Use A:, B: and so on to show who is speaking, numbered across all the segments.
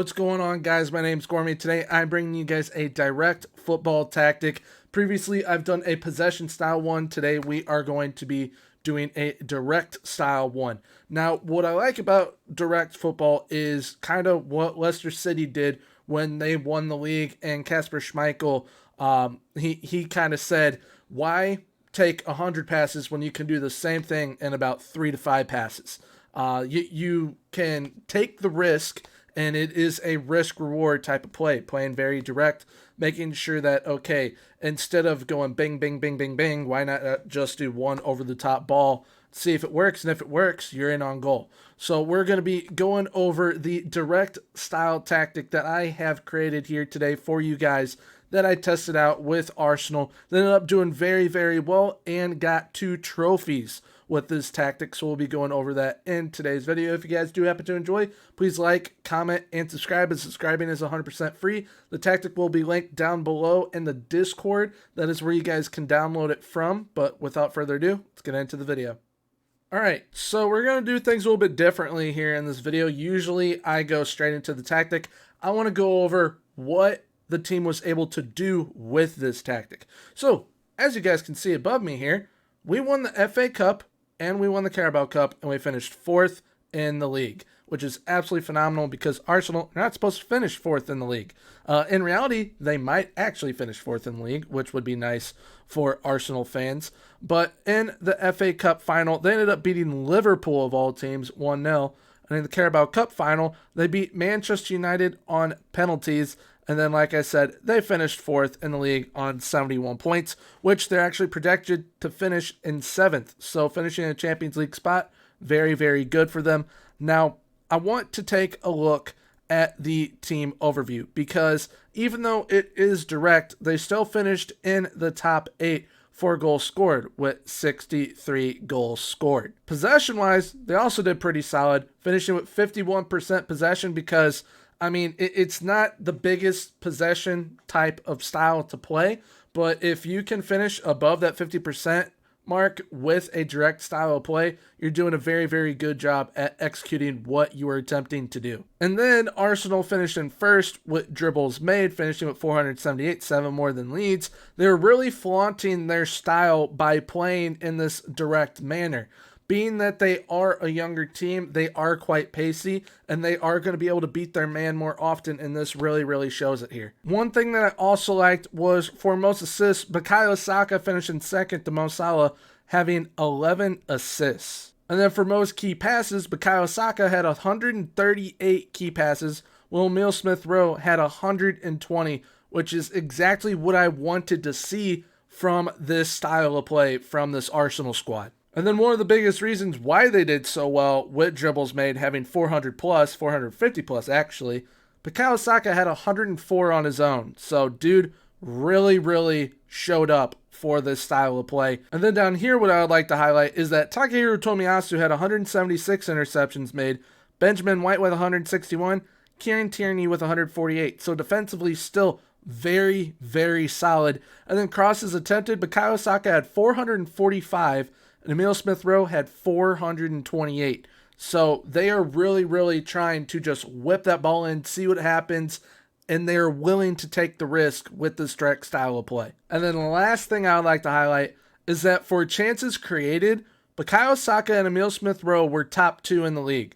A: What's going on, guys? My name's Gormy. Today I'm bringing you guys a direct football tactic. Previously, I've done a possession style one. Today we are going to be doing a direct style one. Now, what I like about direct football is kind of what Leicester City did when they won the league, and Kasper Schmeichel, he kind of said, why take 100 passes when you can do the same thing in about 3 to 5 passes? You can take the risk, and it is a risk-reward type of play, playing very direct, making sure that, okay, instead of going bing, bing, bing, bing, bing, why not just do one over-the-top ball, see if it works, and if it works, you're in on goal. So we're going to be going over the direct style tactic that I have created here today for you guys that I tested out with Arsenal. They ended up doing very, very well and got 2 trophies with this tactic, so we'll be going over that in today's video. If you guys do happen to enjoy, please like, comment, and subscribe, and subscribing is 100% free. The tactic will be linked down below in the Discord. That is where you guys can download it from, but without further ado, let's get into the video. Alright, so we're going to do things a little bit differently here in this video. Usually I go straight into the tactic. I want to go over what the team was able to do with this tactic. So, as you guys can see above me here, we won the FA Cup and we won the Carabao Cup, and we finished 4th in the league, which is absolutely phenomenal because Arsenal are not supposed to finish 4th in the league. In reality, they might actually finish 4th in the league, which would be nice for Arsenal fans. But in the FA Cup final, they ended up beating Liverpool, of all teams, 1-0. And in the Carabao Cup final, they beat Manchester United on penalties. And then, like I said, they finished 4th in the league on 71 points, which they're actually projected to finish in 7th. So finishing in a Champions League spot, very, very good for them. Now, I want to take a look at the team overview because even though it is direct, they still finished in the top 8 for goals scored with 63 goals scored. Possession-wise, they also did pretty solid, finishing with 51% possession because I mean, it's not the biggest possession type of style to play, but if you can finish above that 50% mark with a direct style of play, you're doing a very, very good job at executing what you are attempting to do. And then Arsenal finished in first with dribbles made, finishing with 478, 7 more than Leeds. They're really flaunting their style by playing in this direct manner. Being that they are a younger team, they are quite pacey, and they are going to be able to beat their man more often, and this really, really shows it here. One thing that I also liked was for most assists, Bukayo Saka finishing second to Mo Salah, having 11 assists. And then for most key passes, Bukayo Saka had 138 key passes, while Emile Smith-Rowe had 120, which is exactly what I wanted to see from this style of play from this Arsenal squad. And then one of the biggest reasons why they did so well with dribbles made, having 400 plus, 450 plus actually, Bukayo Saka had 104 on his own. So dude really, really showed up for this style of play. And then down here, what I would like to highlight is that Takehiro Tomiyasu had 176 interceptions made, Benjamin White with 161, Kieran Tierney with 148. So defensively still very, very solid. And then crosses attempted, Bukayo Saka had 445, and Emile Smith-Rowe had 428. So they are really, really trying to just whip that ball in, see what happens, and they are willing to take the risk with this direct style of play. And then the last thing I would like to highlight is that for chances created, Bukayo Saka and Emile Smith-Rowe were top 2 in the league.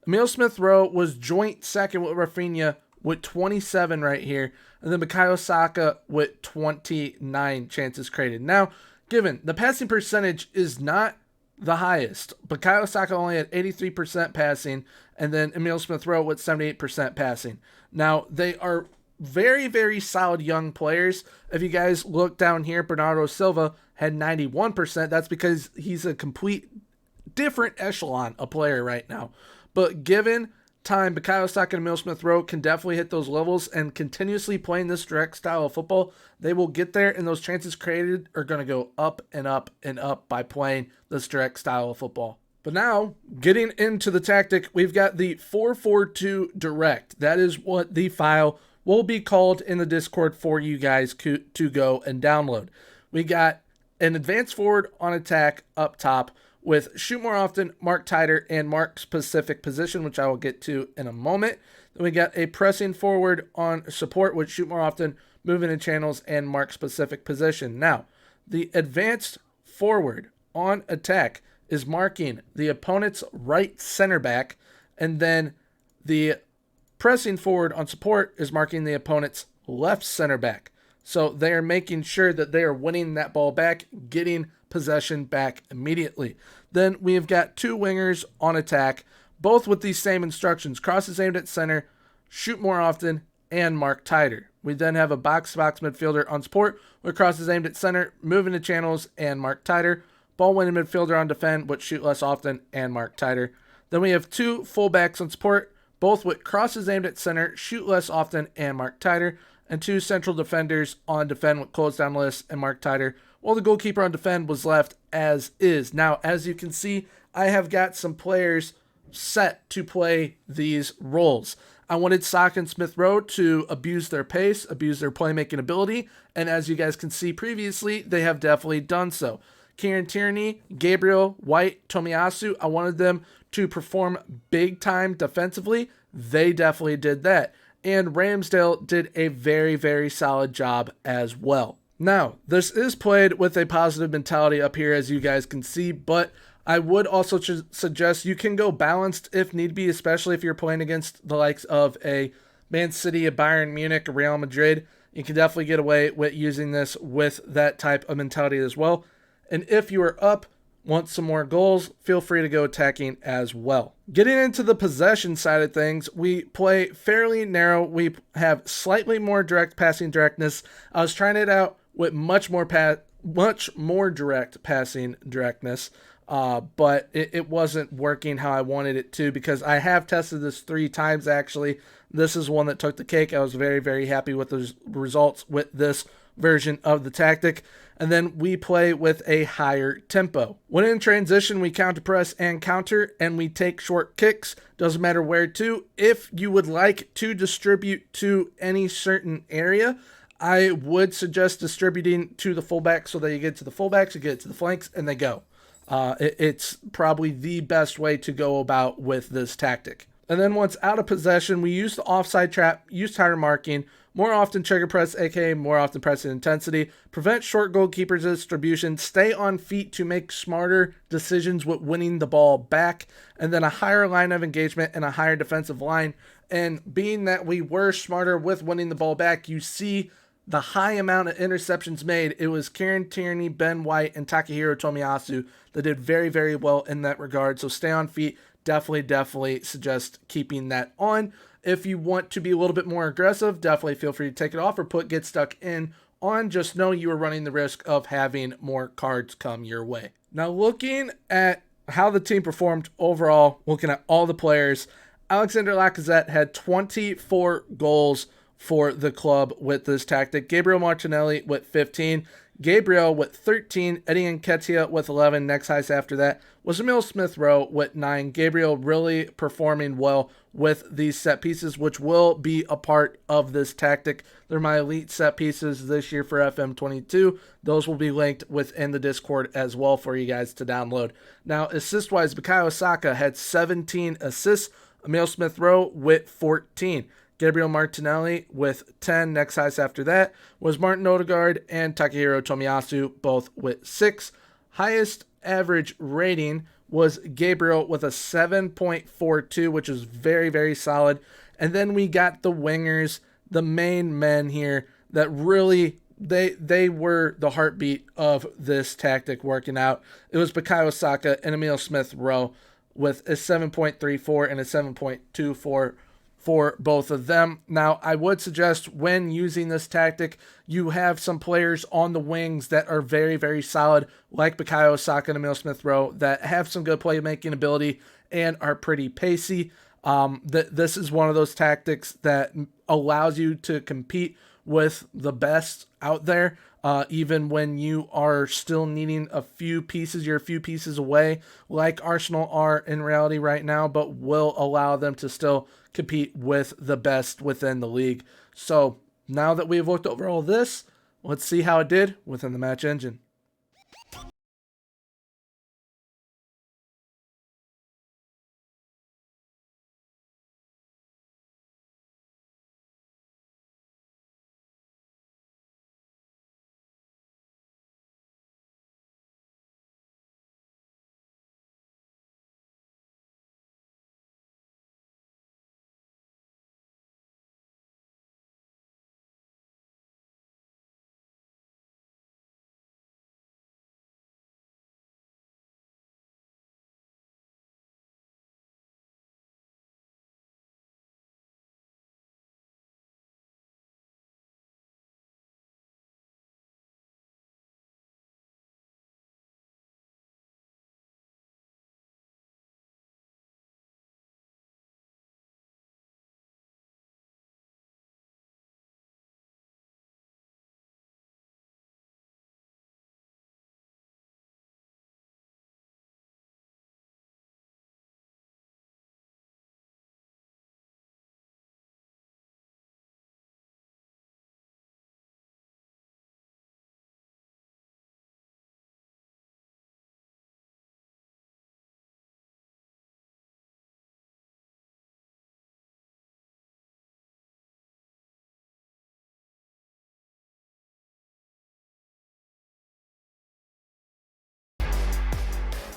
A: Emile Smith-Rowe was joint second with Rafinha with 27 right here, and then Bukayo Saka with 29 chances created. Now, given the passing percentage is not the highest, Bukayo Saka only had 83% passing, and then Emile Smith-Rowe with 78% passing. Now, they are very, very solid young players. If you guys look down here, Bernardo Silva had 91%. That's because he's a complete different echelon of player right now. But given time, Bukayo Saka and Emile Smith-Rowe can definitely hit those levels, and continuously playing this direct style of football, they will get there, and those chances created are going to go up and up and up by playing this direct style of football. But now, getting into the tactic, we've got the 4-4-2 direct. That is what the file will be called in the Discord for you guys to go and download. We got an advanced forward on attack up top, with shoot more often, mark tighter, and mark specific position, which I will get to in a moment. Then we got a pressing forward on support, which shoot more often, move into channels, and mark specific position. Now, the advanced forward on attack is marking the opponent's right center back, and then the pressing forward on support is marking the opponent's left center back. So they are making sure that they are winning that ball back, getting possession back immediately. Then we have got two wingers on attack, both with these same instructions: crosses aimed at center, shoot more often, and mark tighter. We then have a box-to-box midfielder on support with crosses aimed at center, move into channels, and mark tighter. Ball-winning midfielder on defend, but shoot less often and mark tighter. Then we have two fullbacks on support, both with crosses aimed at center, shoot less often, and mark tighter. And two central defenders on defend with closed down lists and mark tighter, while the goalkeeper on defend was left as is. Now, as you can see, I have got some players set to play these roles. I wanted Saka and Smith Rowe to abuse their pace, abuse their playmaking ability, and as you guys can see previously, they have definitely done so. Kieran Tierney, Gabriel, White, Tomiyasu, I wanted them to perform big time defensively. They definitely did that. And Ramsdale did a very, very solid job as well. Now, this is played with a positive mentality up here, as you guys can see, but I would also suggest you can go balanced if need be, especially if you're playing against the likes of a Man City, a Bayern Munich, a Real Madrid. You can definitely get away with using this with that type of mentality as well. And if you are up, want some more goals, feel free to go attacking as well. Getting into the possession side of things, we play fairly narrow. We have slightly more direct passing directness. I was trying it out with much more direct passing directness, but it wasn't working how I wanted it to, because I have tested this 3 times actually. This is one that took the cake. I was very, very happy with the results with this version of the tactic. And then we play with a higher tempo. When in transition, we counter press and counter, and we take short kicks. Doesn't matter where to. If you would like to distribute to any certain area, I would suggest distributing to the fullback so that you get to the fullbacks, you get to the flanks, and they go. It's probably the best way to go about with this tactic. And then once out of possession, we use the offside trap, use tighter marking, more often trigger press, aka more often pressing intensity, prevent short goalkeepers' distribution, stay on feet to make smarter decisions with winning the ball back, and then a higher line of engagement and a higher defensive line. And being that we were smarter with winning the ball back, you see the high amount of interceptions made. It was Kieran Tierney, Ben White, and Takahiro Tomiyasu that did very, very well in that regard. So stay on feet. Definitely suggest keeping that on. If you want to be a little bit more aggressive, definitely feel free to take it off or put get stuck in on. Just know you are running the risk of having more cards come your way. Now, looking at how the team performed overall, looking at all the players, Alexander Lacazette had 24 goals for the club with this tactic. Gabriel Martinelli with 15. Gabriel with 13. Eddie Nketiah with 11. Next highest after that was Emil Smith Rowe with 9. Gabriel really performing well with these set pieces, which will be a part of this tactic. They're my elite set pieces this year for FM22. Those will be linked within the Discord as well for you guys to download. Now, assist-wise, Bukayo Saka had 17 assists. Emil Smith Rowe with 14. Gabriel Martinelli with 10. Next highest after that was Martin Odegaard and Takahiro Tomiyasu, both with 6. Highest average rating was Gabriel with a 7.42, which is very, very solid. And then we got the wingers, the main men here that really, they were the heartbeat of this tactic working out. It was Bukayo Saka and Emil Smith Rowe with a 7.34 and a 7.24 for both of them. Now, I would suggest when using this tactic, you have some players on the wings that are very, very solid, like Bukayo Saka and Emil Smith Rowe, that have some good playmaking ability and are pretty pacey. This is one of those tactics that allows you to compete with the best out there, even when you are still needing a few pieces. You're a few pieces away, like Arsenal are in reality right now, but will allow them to still compete with the best within the league. So now that we've looked over all this, let's see how it did within the match engine.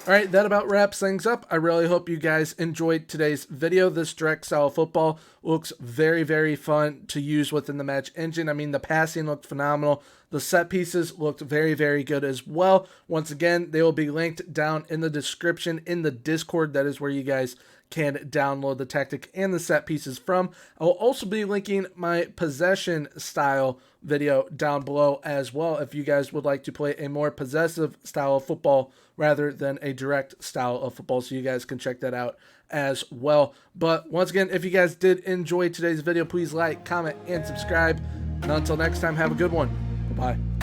A: All right, that about wraps things up. I really hope you guys enjoyed today's video. This direct style football looks very, very fun to use within the match engine. I mean, the passing looked phenomenal. The set pieces looked very, very good as well. Once again, they will be linked down in the description in the Discord. That is where you guys can download the tactic and the set pieces from. I will also be linking my possession style video down below as well if you guys would like to play a more possessive style of football rather than a direct style of football, so you guys can check that out as well. But once again, if you guys did enjoy today's video, please like, comment, and subscribe. And until next time, have a good one. Bye-bye.